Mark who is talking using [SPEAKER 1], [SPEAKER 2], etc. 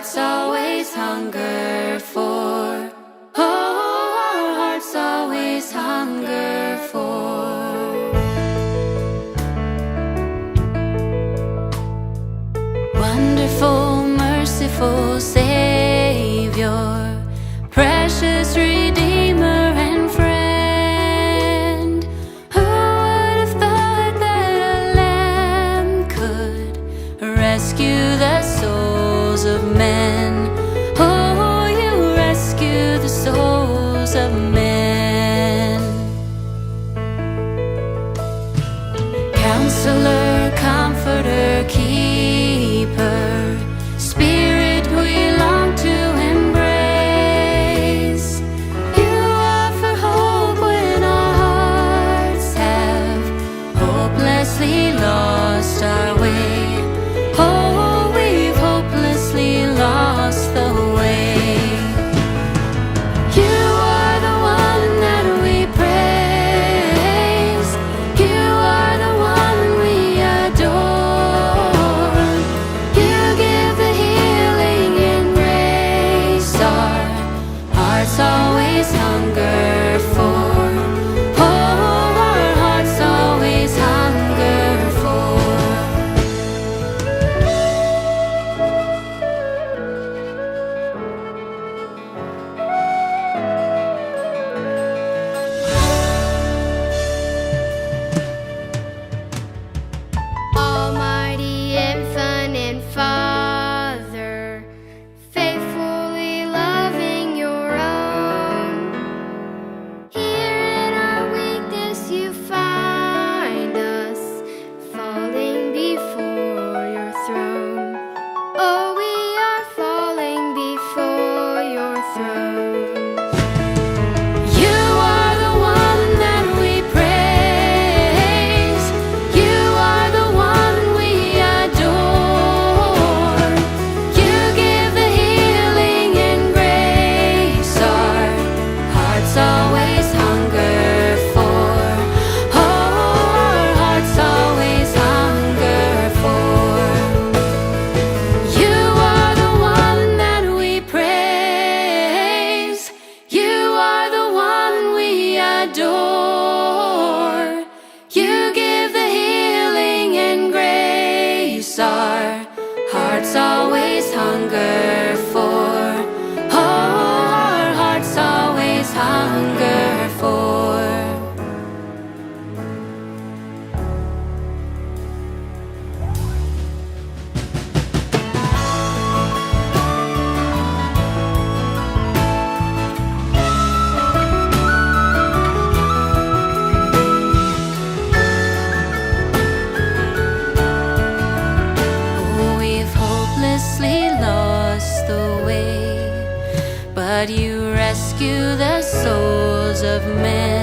[SPEAKER 1] hearts always hunger for. Oh, our hearts always hunger for. Wonderful, merciful Savior, precious Redeemer and friend. Who would have thought that a lamb could rescue the souls of men? Oh, you rescue the souls of men. Counselor, comforter, keeper, Spirit we long to embrace. You offer hope when our hearts have hopelessly lost our way. Oh, we've hopelessly lost the way. You are the one that we praise. You are the one we adore. You give the healing and grace our hearts always hunger for. Oh, our hearts always hunger for.
[SPEAKER 2] Almighty, infinite Father, faithfully loving your own. Here in our weakness you find us, falling before your throne. Oh, we are falling before your throne. You are the one that we praise. You are the one we adore. You give the healing and grace our hearts always hunger for. Oh, our hearts always hunger for. You are the one that we praise. You are the one we adore. You give the healing and grace our hearts always hunger for. Oh, our hearts always hunger for. Oh, we've hopelessly lost the way, but you rescue the souls of men.